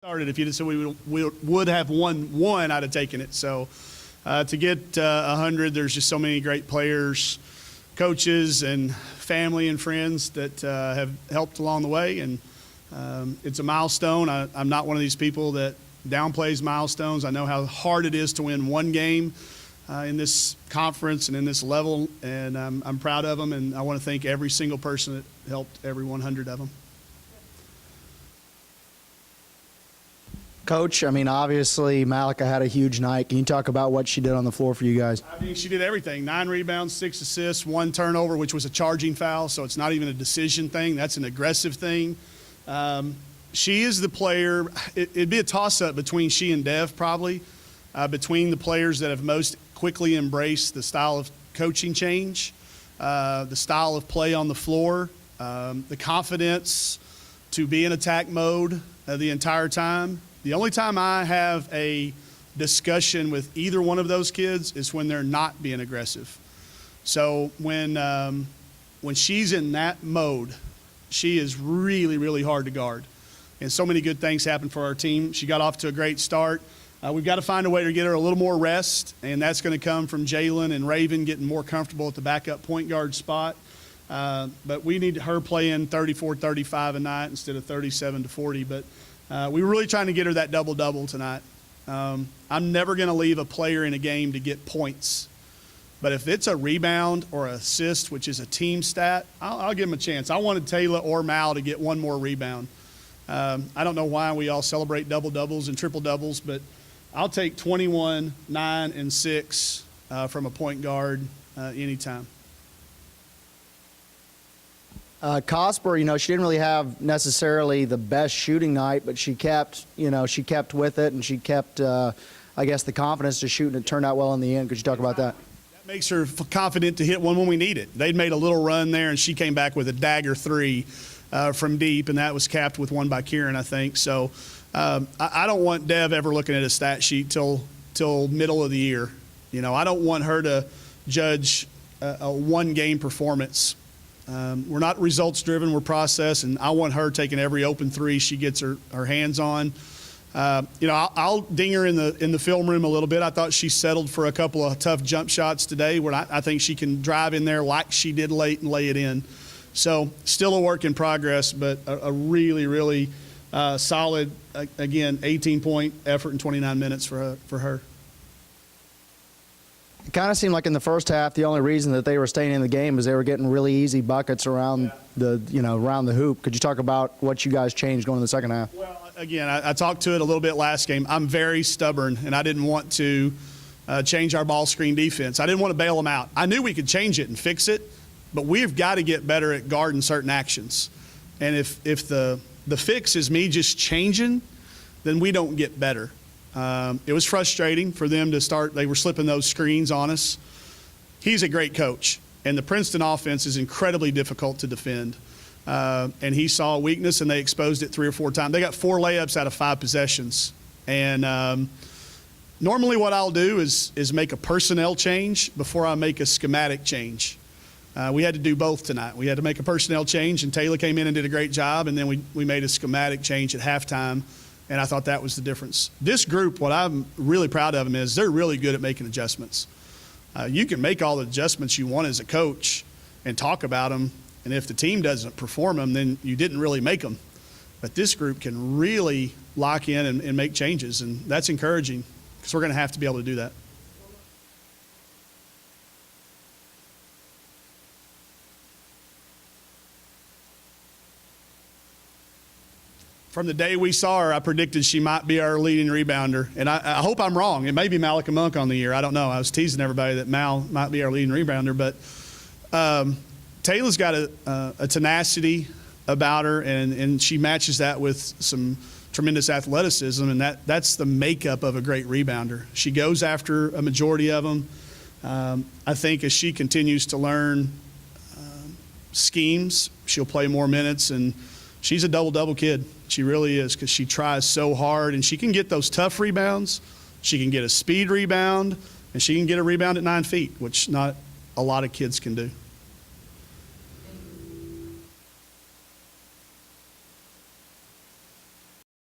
Started. If you'd have said we would have won one, I'd have taken it. So to get 100, there's just so many great players, coaches, and family and friends that have helped along the way. And it's a milestone. I'm not one of these people that downplays milestones. I know how hard it is to win one game in this conference and in this level, and I'm proud of them. And I want to thank every single person that helped every 100 of them. Coach, I mean, obviously, Malika had a huge night. Can you talk about what she did on the floor for you guys? I mean, she did everything. 9 rebounds, 6 assists, 1 turnover, which was a charging foul, so it's not even a decision thing. That's an aggressive thing. She is the player. It'd be a toss-up between she and Dev, probably, between the players that have most quickly embraced the style of coaching change, the style of play on the floor, the confidence to be in attack mode the entire time. The only time I have a discussion with either one of those kids is when they're not being aggressive. So when she's in that mode, she is really, really hard to guard. And so many good things happened for our team. She got off to a great start. We've got to find a way to get her a little more rest, and that's going to come from Jalen and Raven getting more comfortable at the backup point guard spot. But we need her playing 34, 35 a night instead of 37 to 40. But we were really trying to get her that double-double tonight. I'm never going to leave a player in a game to get points. But if it's a rebound or an assist, which is a team stat, I'll give them a chance. I wanted Taylor or Mal to get one more rebound. I don't know why we all celebrate double-doubles and triple-doubles, but I'll take 21, 9, and 6 from a point guard anytime. Cosper, you know, she didn't really have necessarily the best shooting night, but she kept with it, and she kept, I guess, the confidence to shoot, and it turned out well in the end. Could you talk about that? That makes her confident to hit one when we need it. They'd made a little run there, and she came back with a dagger 3 from deep, and that was capped with one by Kieran, I think. So I don't want Dev ever looking at a stat sheet till middle of the year. You know, I don't want her to judge a one-game performance. We're not results driven, we're process, and I want her taking every open 3 she gets her hands on. You know, I'll ding her in the film room a little bit. I thought she settled for a couple of tough jump shots today where I think she can drive in there like she did late and lay it in. So still a work in progress, but a really, really solid, again, 18-point effort in 29 minutes for her. It kind of seemed like in the first half, the only reason that they were staying in the game is they were getting really easy buckets around around the hoop. Could you talk about what you guys changed going in the second half? Well, again, I talked to it a little bit last game. I'm very stubborn, and I didn't want to change our ball screen defense. I didn't want to bail them out. I knew we could change it and fix it, but we've got to get better at guarding certain actions. And if the fix is me just changing, then we don't get better. It was frustrating for them to start. They were slipping those screens on us. He's a great coach, and the Princeton offense is incredibly difficult to defend. And he saw a weakness, and they exposed it 3 or 4 times. They got 4 layups out of 5 possessions. And normally what I'll do is make a personnel change before I make a schematic change. We had to do both tonight. We had to make a personnel change, and Taylor came in and did a great job, and then we made a schematic change at halftime. And I thought that was the difference. This group, what I'm really proud of them is they're really good at making adjustments. You can make all the adjustments you want as a coach and talk about them, and if the team doesn't perform them, then you didn't really make them. But this group can really lock in and make changes, and that's encouraging because we're going to have to be able to do that. From the day we saw her, I predicted she might be our leading rebounder. And I hope I'm wrong. It may be Malika Monk on the year. I don't know. I was teasing everybody that Mal might be our leading rebounder. But Taylor's got a tenacity about her, and she matches that with some tremendous athleticism. And that's the makeup of a great rebounder. She goes after a majority of them. I think as she continues to learn schemes, she'll play more minutes. And she's a double-double kid. She really is, because she tries so hard, and she can get those tough rebounds. She can get a speed rebound, and she can get a rebound at 9 feet, which not a lot of kids can do.